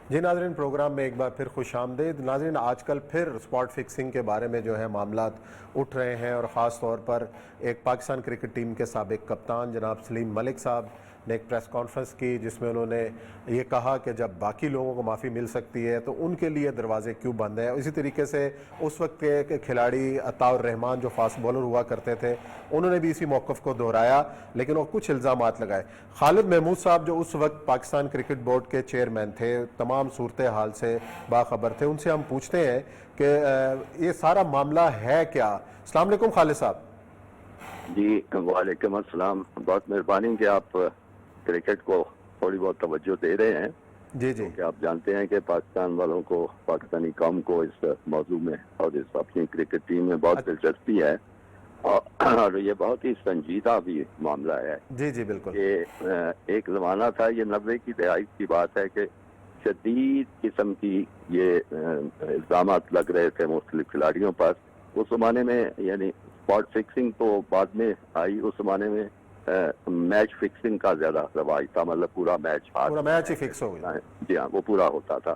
جی ناظرین، پروگرام میں ایک بار پھر خوش آمدید۔ ناظرین، آج کل پھر اسپاٹ فکسنگ کے بارے میں جو ہے معاملات اٹھ رہے ہیں، اور خاص طور پر ایک پاکستان کرکٹ ٹیم کے سابق کپتان جناب سلیم ملک صاحب نے ایک پریس کانفرنس کی، جس میں انہوں نے یہ کہا کہ جب باقی لوگوں کو معافی مل سکتی ہے تو ان کے لیے دروازے کیوں بند ہیں۔ اسی طریقے سے اس وقت کے کھلاڑی عطاء الرحمان جو فاسٹ بولر ہوا کرتے تھے، انہوں نے بھی اسی موقف کو دہرایا، لیکن وہ کچھ الزامات لگائے۔ خالد محمود صاحب جو اس وقت پاکستان کرکٹ بورڈ کے چیئرمین تھے، تمام صورتحال سے باخبر تھے، ان سے ہم پوچھتے ہیں کہ یہ سارا معاملہ ہے کیا۔ السلام علیکم خالد صاحب۔ جی وعلیکم السلام، بہت مہربانی کہ آپ کرکٹ کو تھوڑی بہت توجہ دے رہے ہیں، جی کیونکہ آپ جانتے ہیں کہ پاکستان والوں کو، پاکستانی قوم کو اس موضوع میں اور اس اپنی کرکٹ ٹیم میں بہت دلچسپی ہے، اور یہ بہت ہی سنجیدہ بھی معاملہ ہے۔ جی بالکل۔ کہ ایک زمانہ تھا، یہ 90 کی دہائی کی بات ہے، کہ شدید قسم کی یہ الزامات لگ رہے تھے مختلف کھلاڑیوں پر۔ اس زمانے میں یعنی اسپاٹ فکسنگ تو بعد میں آئی، اس زمانے میں میچ فکسنگ کا زیادہ رواج تھا، مطلب پورا میچ ہی فکس ہو گیا۔ جی ہاں، وہ پورا ہوتا تھا۔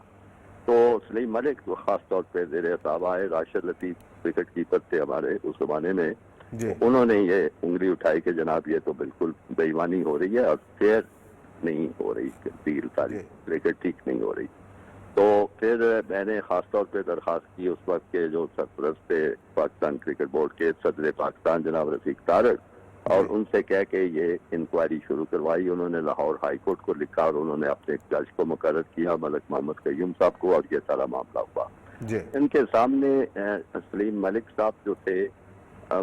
تو سلیم ملک خاص طور پہ زیر اعتبار آئے، راشد لطیف وکٹ کیپر تھے ہمارے اس زمانے میں، انہوں نے یہ انگلی اٹھائی کہ جناب یہ تو بالکل بے ایمانی ہو رہی ہے اور فیئر نہیں ہو رہی ڈیل ساری، کرکٹ ٹھیک نہیں ہو رہی۔ تو پھر میں نے خاص طور پہ درخواست کی اس وقت کے جو سرپرست تھے پاکستان کرکٹ بورڈ کے، صدر پاکستان جناب رفیق طارق، اور ان سے کہہ کے یہ انکوائری شروع کروائی۔ انہوں نے لاہور ہائی کورٹ کو لکھا اور انہوں نے اپنے ایک جج کو مقرر کیا، ملک محمد قیوم صاحب کو، اور یہ سارا معاملہ ہوا۔ ان کے سامنے سلیم ملک صاحب جو تھے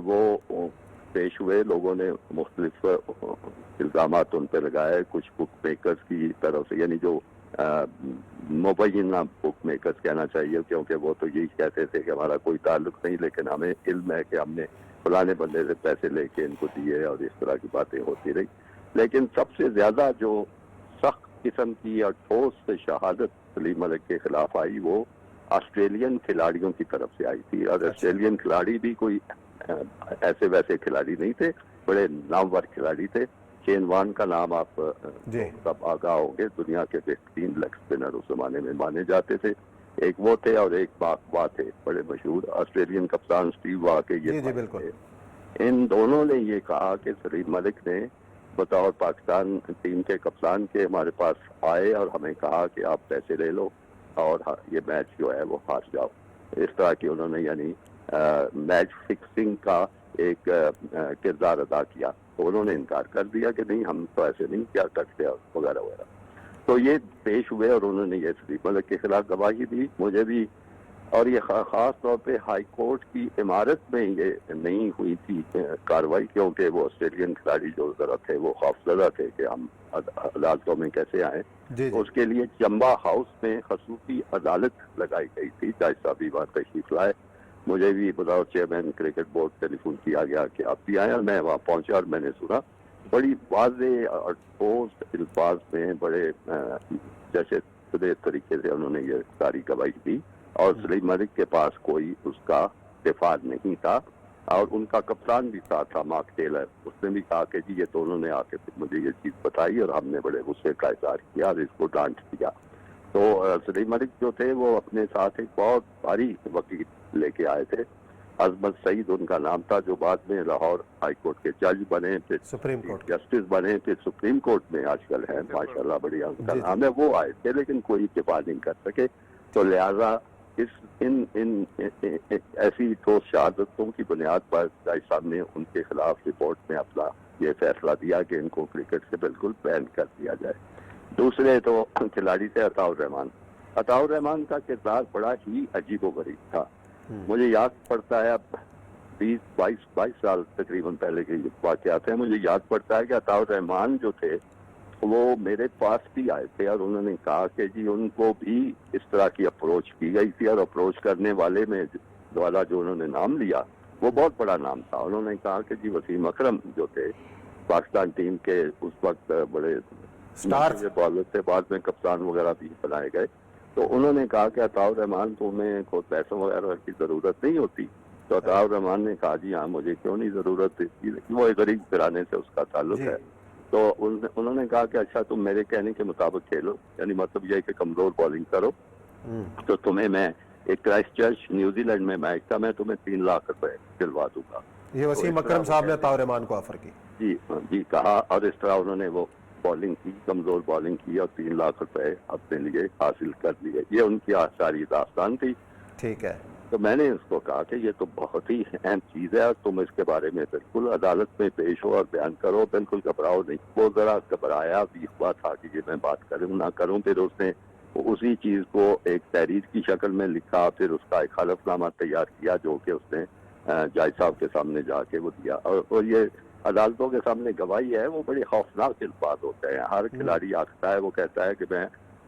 وہ پیش ہوئے، لوگوں نے مختلف الزامات ان پہ لگائے، کچھ بک میکرز کی طرف سے، یعنی جو مبینہ بک میکرز کہنا چاہیے، کیونکہ وہ تو یہی کہتے تھے کہ ہمارا کوئی تعلق نہیں، لیکن ہمیں علم ہے کہ ہم نے فلانے بندے سے پیسے لے کے ان کو دیے، اور اس طرح کی باتیں ہوتی رہی۔ لیکن سب سے زیادہ جو سخت قسم کی اور ٹھوس شہادت سلیم ملک کے خلاف آئی، وہ آسٹریلین کھلاڑیوں کی طرف سے آئی تھی، اور آسٹریلین کھلاڑی بھی کوئی ایسے ویسے کھلاڑی نہیں تھے، بڑے نامور کھلاڑی تھے۔ شین وان کا نام آپ سب آگاہ ہوں گے، دنیا کے بہترین لیگ اسپنر اس زمانے میں مانے جاتے تھے۔ ایک وہ تھے اور ایک واہ تھے، بڑے مشہور آسٹریلین کپتان سٹیو واہ کے یہ تھے۔ ان دونوں نے یہ کہا کہ سلیم ملک نے بطور پاکستان ٹیم کے کپتان کے ہمارے پاس آئے اور ہمیں کہا کہ آپ پیسے لے لو اور یہ میچ جو ہے وہ ہار جاؤ۔ اس طرح کی انہوں نے یعنی میچ فکسنگ کا ایک کردار ادا کیا۔ تو انہوں نے انکار کر دیا کہ نہیں، ہم تو ایسے نہیں کیا کرتے وغیرہ وغیرہ۔ تو یہ پیش ہوئے اور انہوں نے یہ سلیم ملک کے خلاف گواہی دی، مجھے بھی، اور یہ خاص طور پہ ہائی کورٹ کی عمارت میں یہ نہیں ہوئی تھی کاروائی، کیونکہ وہ آسٹریلین کھلاڑی جو ذرا تھے وہ خوفزدہ تھے کہ ہم عدالتوں میں کیسے آئیں۔ اس کے لیے چمبا ہاؤس میں خصوصی عدالت لگائی گئی تھی، جج صاحب بھی وہاں تشریف لائے، مجھے بھی بطور چیئرمین کرکٹ بورڈ ٹیلی فون کیا گیا کہ آپ بھی آئے، اور میں وہاں پہنچا اور میں نے سنا بڑی واضح اور ٹھوس الفاظ میں، بڑے جیسے طریقے سے انہوں نے یہ ساری گواہی دی، اور سلیم ملک کے پاس کوئی اس کا دفاع نہیں تھا، اور ان کا کپتان بھی ساتھ تھا مارک ٹیلر، اس نے بھی کہا کہ جی یہ دونوں نے آ کے مجھے یہ چیز بتائی اور ہم نے بڑے غصے کا اظہار کیا اور اس کو ڈانٹ دیا۔ تو سلیم ملک جو تھے وہ اپنے ساتھ ایک بہت بھاری وکیل لے کے آئے تھے، عظمت سعید ان کا نام تھا، جو بعد میں لاہور ہائی کورٹ کے جج بنے، پھر سپریم کورٹ جسٹس بنے، پھر سپریم کورٹ میں آج کل ہے، ماشاءاللہ بڑی ان کا نام ہے۔ وہ آئے تھے لیکن کوئی دفاع نہیں کر سکے، تو لہذا ان ایسی ٹھوس شہادتوں کی بنیاد پر جج صاحب نے ان کے خلاف رپورٹ میں اپنا یہ فیصلہ دیا کہ ان کو کرکٹ سے بالکل بین کر دیا جائے۔ دوسرے تو کھلاڑی تھے عطاء الرحمان۔ عطاء الرحمان کا کردار بڑا ہی عجیب و غریب تھا۔ مجھے یاد پڑتا ہے، اب 22 سال تقریباً پہلے کے واقعات ہیں، مجھے یاد پڑتا ہے کہ عطاء الرحمان جو تھے وہ میرے پاس بھی آئے تھے، اور انہوں نے کہا کہ جی ان کو بھی اس طرح کی اپروچ کی گئی تھی، اور اپروچ کرنے والے میں والا جو انہوں نے نام لیا وہ بہت بڑا نام تھا۔ انہوں نے کہا کہ جی وسیم اکرم جو تھے پاکستان ٹیم کے اس وقت بڑے بالر تھے، بعد میں کپتان وغیرہ بھی بنائے گئے، تو انہوں نے کہا کہ عطاء الرحمان تمہیں کوئی پیسوں وغیرہ کی ضرورت نہیں ہوتی۔ تو عطاء الرحمان نے کہا جی ہاں مجھے کیوں نہیں ضرورت تھی، لیکن وہ ایک غریب گھرانے سے اس کا تعلق ہے، تو انہوں نے کہا کہ اچھا تم میرے کہنے کے مطابق کھیلو، یعنی مطلب یہ ہے کہ کمزور بالنگ کرو، تو تمہیں میں ایک کرائسٹ چرچ نیوزی لینڈ میں میچ تھا، میں تمہیں 3 لاکھ روپے دلوا دوں گا۔ یہ وسیم اکرم صاحب نے طاہر رحمان کو آفر کی؟ جی کہا، اور اس طرح انہوں نے وہ بالنگ کی، کمزور بالنگ کی، اور 3 لاکھ روپے اپنے لیے حاصل کر لیے۔ یہ ان کی ساری داستان تھی۔ ٹھیک ہے، تو میں نے اس کو کہا کہ یہ تو بہت ہی اہم چیز ہے، اور تم اس کے بارے میں بالکل عدالت میں پیش ہو اور بیان کرو، بالکل گھبراؤ نہیں۔ وہ ذرا گھبرایا بھی ہوا تھا کہ یہ میں بات کروں نہ کروں، پھر اس نے اسی چیز کو ایک تحریر کی شکل میں لکھا، پھر اس کا ایک حلف نامہ تیار کیا جو کہ اس نے جج صاحب کے سامنے جا کے وہ دیا، اور یہ عدالتوں کے سامنے گواہی ہے، وہ بڑے خوفناک الفاظ ہوتے ہیں۔ ہر کھلاڑی آتا ہے، وہ کہتا ہے کہ میں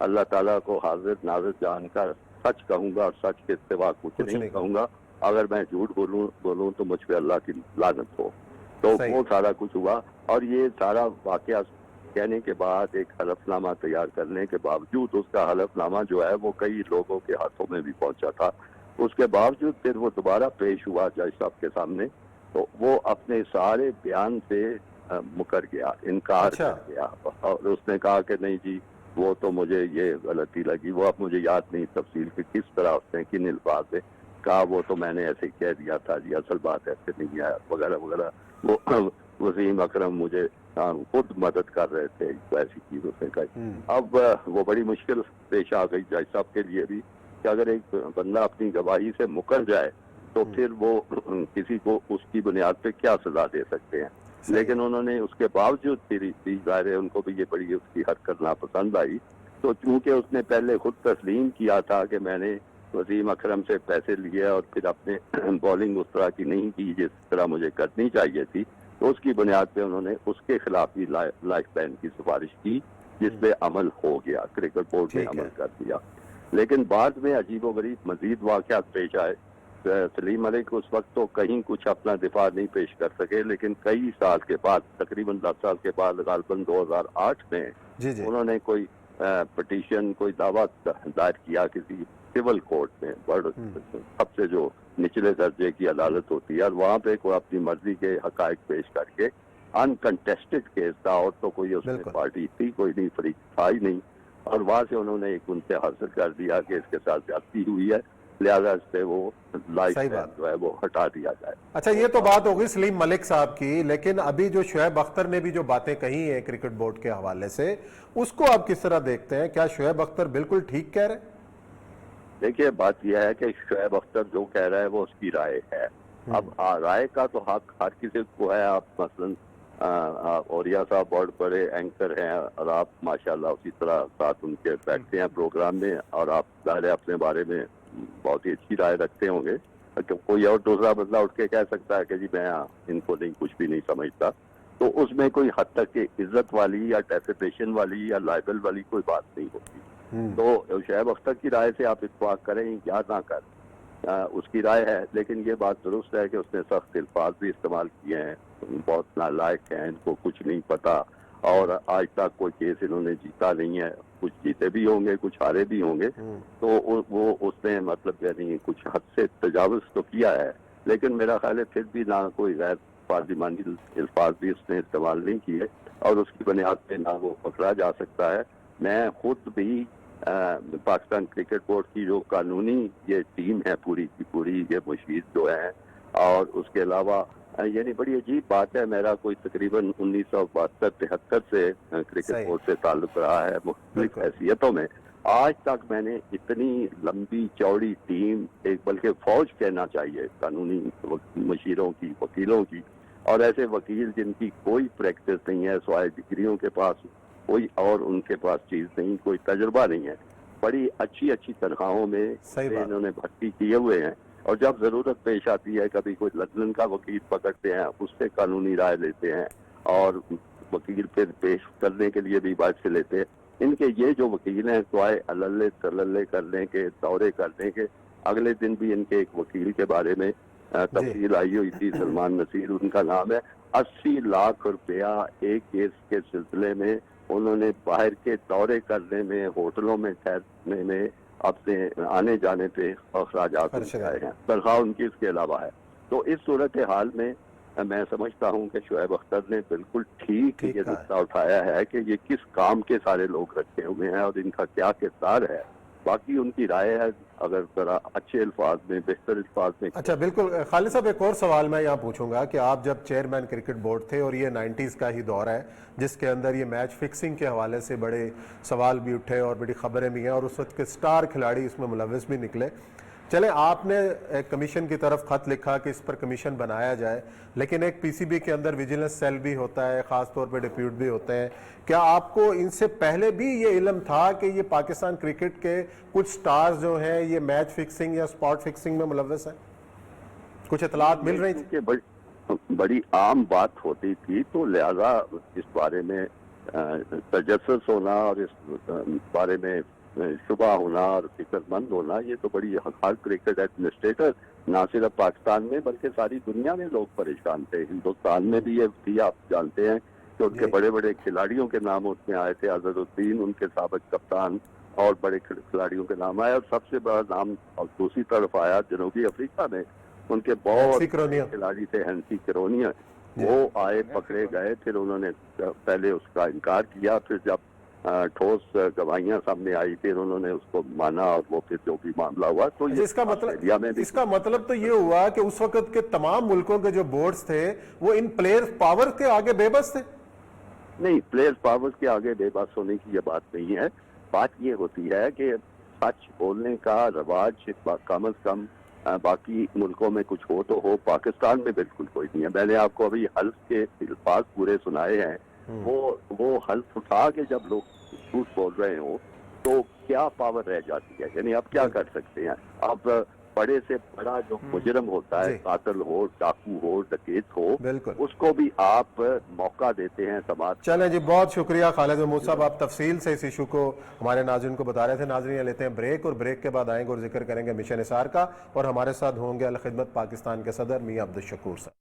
اللہ تعالیٰ کو حاضر ناظر جان کر سچ کہوں گا، اور سچ کے سوا کچھ نہیں کہوں گا، اگر میں جھوٹ بولوں تو مجھ پہ اللہ کی لعنت ہو۔ تو وہ سارا کچھ ہوا، اور یہ سارا واقعہ کہنے کے بعد، ایک حلف نامہ تیار کرنے کے باوجود، اس کا حلف نامہ جو ہے وہ کئی لوگوں کے ہاتھوں میں بھی پہنچا تھا، اس کے باوجود پھر وہ دوبارہ پیش ہوا جج صاحب کے سامنے، تو وہ اپنے سارے بیان سے مکر گیا، انکار کر گیا، اور اس نے کہا کہ نہیں جی وہ تو مجھے یہ غلطی لگی، وہ اب مجھے یاد نہیں تفصیل کہ کس طرح اس نے کن الفاظ سے کہا، وہ تو میں نے ایسے کہہ دیا تھا جی، اصل بات ایسے نہیں ہے، وغیرہ وغیرہ۔ وہ وسیم اکرم مجھے خود مدد کر رہے تھے ایسی چیزوں سے کہی۔ اب وہ بڑی مشکل پیش آ گئی جج صاحب کے لیے بھی کہ اگر ایک بندہ اپنی گواہی سے مکر جائے تو پھر وہ کسی کو اس کی بنیاد پہ کیا سزا دے سکتے ہیں۔ لیکن انہوں نے اس کے باوجود پھر ظاہر ہے ان کو بھی یہ بڑی اس کی حرکت ناپسند آئی، تو چونکہ اس نے پہلے خود تسلیم کیا تھا کہ میں نے وسیم اکرم سے پیسے لیے اور پھر اپنے بالنگ اس طرح کی نہیں کی جس طرح مجھے کرنی چاہیے تھی، تو اس کی بنیاد پہ انہوں نے اس کے خلاف بھی لائف بین کی سفارش کی، جس پہ عمل ہو گیا، کرکٹ بورڈ نے عمل کر دیا۔ لیکن بعد میں عجیب و غریب مزید واقعات پیش آئے۔ سلیم ملک اس وقت تو کہیں کچھ اپنا دفاع نہیں پیش کر سکے، لیکن کئی سال کے بعد، تقریباً 10 سال کے بعد، غالباً 2008 میں انہوں نے کوئی پٹیشن، کوئی دعویٰ دائر کیا کسی سول کورٹ میں، سب سے جو نچلے درجے کی عدالت ہوتی ہے، اور وہاں پہ کوئی اپنی مرضی کے حقائق پیش کر کے، انکنٹیسٹڈ کیس تھا، اور تو کوئی اس میں پارٹی تھی کوئی نہیں، فریق تھا ہی نہیں، اور وہاں سے انہوں نے ایک ان سے حاصل کر دیا کہ اس کے ساتھ زیادتی ہوئی ہے، لہذا اس سے وہ لائف جو ہے وہ ہٹا دیا جائے۔ اچھا، یہ تو بات ہوگی سلیم ملک صاحب کی، لیکن ابھی جو شعیب اختر نے بھی جو باتیں کہی ہیں کرکٹ بورڈ کے حوالے سے، اس کو آپ کس طرح دیکھتے ہیں؟ کیا شعیب اختر بالکل ٹھیک کہہ رہے ہیں؟ دیکھیے بات یہ ہے کہ شعیب اختر جو کہہ رہا ہے وہ اس کی رائے ہے، اب رائے کا تو حق ہر کسی کو ہے۔ آپ مثلاً اوریا صاحب بہت بڑے اینکر ہیں، اور آپ ماشاءاللہ اسی طرح ساتھ ان کے بیٹھتے ہیں پروگرام میں، اور آپ ظاہر اپنے بارے میں بہت ہی اچھی رائے رکھتے ہوں گے۔ کوئی اور دوسرا بندہ اٹھ کے کہہ سکتا ہے کہ جی میں ان کو نہیں، کچھ بھی نہیں سمجھتا، تو اس میں کوئی حد تک کہ عزت والی یا ڈیفیمیشن والی یا لائبل والی کوئی بات نہیں ہوتی۔ تو شعیب اختر کی رائے سے آپ اتفاق کریں یا نہ کریں، اس کی رائے ہے، لیکن یہ بات درست ہے کہ اس نے سخت الفاظ بھی استعمال کیے ہیں، بہت نالائق ہیں، ان کو کچھ نہیں پتا، اور آج تک کوئی کیس انہوں نے جیتا نہیں ہے، کچھ جیتے بھی ہوں گے، کچھ ہارے بھی ہوں گے، تو وہ اس نے مطلب یعنی کچھ حد سے تجاوز تو کیا ہے، لیکن میرا خیال ہے پھر بھی نہ کوئی غیر پارلیمانی الفاظ بھی اس نے استعمال نہیں کیے، اور اس کی بنیاد پہ نہ وہ پکڑا جا سکتا ہے۔ میں خود بھی پاکستان کرکٹ بورڈ کی جو قانونی یہ ٹیم ہے پوری کی پوری، یہ مشیر جو ہے، اور اس کے علاوہ یعنی بڑی عجیب بات ہے، میرا کوئی تقریباً 1972-73 سے کرکٹ بورڈ سے تعلق رہا ہے مختلف حیثیتوں میں، آج تک میں نے اتنی لمبی چوڑی ٹیم، ایک بلکہ فوج کہنا چاہیے قانونی مشیروں کی، وکیلوں کی، اور ایسے وکیل جن کی کوئی پریکٹس نہیں ہے، سوائے ڈگریوں کے پاس کوئی اور ان کے پاس چیز نہیں، کوئی تجربہ نہیں ہے، بڑی اچھی اچھی تنخواہوں میں انہوں نے بھرتی کیے ہوئے ہیں، اور جب ضرورت پیش آتی ہے کبھی کوئی لندن کا وکیل پکڑتے ہیں، اس سے قانونی رائے لیتے ہیں، اور وکیل پھر پیش کرنے کے لیے بھی بات سے لیتے ہیں۔ ان کے یہ جو وکیل ہیں سوائے اللہ تللے کرنے کے، دورے کرنے کے، اگلے دن بھی ان کے ایک وکیل کے بارے میں تفصیل آئی ہوئی تھی، سلمان نصیر ان کا نام ہے، 80 لاکھ روپیہ ایک کیس کے سلسلے میں انہوں نے باہر کے دورے کرنے میں، ہوٹلوں میں ٹھہرنے میں، اپنے آنے جانے پہ اخراجات اٹھائے ہیں، تنخواہ ان کی اس کے علاوہ ہے۔ تو اس صورتحال میں میں سمجھتا ہوں کہ شعیب اختر نے بالکل ٹھیک یہ کہا ہے۔ نقطہ اٹھایا ہے کہ یہ کس کام کے سارے لوگ رکھے ہوئے ہیں اور ان کا کیا کردار ہے. باقی ان کی رائے ہے، اگر ذرا اچھے الفاظ میں، بہتر الفاظ میں. اچھا بالکل خالد صاحب، ایک اور سوال میں یہاں پوچھوں گا کہ آپ جب چیئرمین کرکٹ بورڈ تھے اور یہ 90s کا ہی دور ہے جس کے اندر یہ میچ فکسنگ کے حوالے سے بڑے سوال بھی اٹھے اور بڑی خبریں بھی ہیں اور اس وقت کے سٹار کھلاڑی اس میں ملوث بھی نکلے. چلیں، آپ نے ایک کمیشن کی طرف خط لکھا کہ اس پر کمیشن بنایا جائے، لیکن ایک پی سی بی کے اندر ویجیلنس سیل بھی ہوتا ہے، خاص طور پہ ڈپیوٹ بھی ہوتے ہیں. کیا آپ کو ان سے پہلے بھی یہ علم تھا کہ یہ پاکستان کرکٹ کے کچھ سٹارز جو ہیں یہ میچ فکسنگ یا سپاٹ فکسنگ میں ملوث ہیں؟ کچھ اطلاعات مل رہی تھی؟ کہ بڑی عام بات ہوتی تھی، تو لہذا اس بارے میں تجسس ہونا اور اس بارے میں شبہ ہونا اور فکر مند ہونا، یہ تو بڑی ہر کرکٹ ایڈمنسٹریٹر نہ صرف پاکستان میں بلکہ ساری دنیا میں لوگ پریشان تھے. ہندوستان میں بھی یہ تھی، آپ جانتے ہیں کہ ان کے بڑے بڑے کھلاڑیوں کے نام اس میں آئے تھے. اظہر الدین ان کے سابق کپتان اور بڑے کھلاڑیوں کے نام آئے، اور سب سے بڑا نام اور دوسری طرف آیا جنوبی افریقہ میں. ان کے بہت کھلاڑی تھے، ہینسی کرونیا، وہ آئے، پکڑے گئے. پھر انہوں نے پہلے اس کا انکار کیا، پھر جب ٹھوس گواہیاں سامنے آئی پھر انہوں نے اس کو مانا، اور وہ پھر جو بھی معاملہ ہوا. تو اس کا مطلب تو یہ ہوا کہ اس وقت کے تمام ملکوں کے جو بورڈز تھے وہ ان پلیئر پاور کے آگے بے بس تھے. نہیں، پلیئر پاور کے آگے بے بس ہونے کی یہ بات نہیں ہے. بات یہ ہوتی ہے کہ سچ بولنے کا رواج کم از کم باقی ملکوں میں کچھ ہو تو ہو، پاکستان میں بالکل کوئی نہیں ہے. میں نے آپ کو ابھی حلف کے الفاظ پورے سنائے ہیں. وہ حلف اٹھا کے جب لوگ جھوٹ بول رہے ہوں تو کیا پاور رہ جاتی ہے؟ یعنی آپ کیا کر سکتے ہیں؟ آپ بڑے سے بڑا جو مجرم ہوتا ہے، قاتل ہو، ڈاکو ہو، ڈکیت ہو، اس کو بھی آپ موقع دیتے ہیں سماج. چلیں جی، بہت شکریہ خالد محمود صاحب، آپ تفصیل سے اس ایشو کو ہمارے ناظرین کو بتا رہے تھے. ناظرین لیتے ہیں بریک، اور بریک کے بعد آئیں گے اور ذکر کریں گے مشن اسار کا، اور ہمارے ساتھ ہوں گے الخدمت پاکستان کے صدر میاں عبدالشکور صاحب.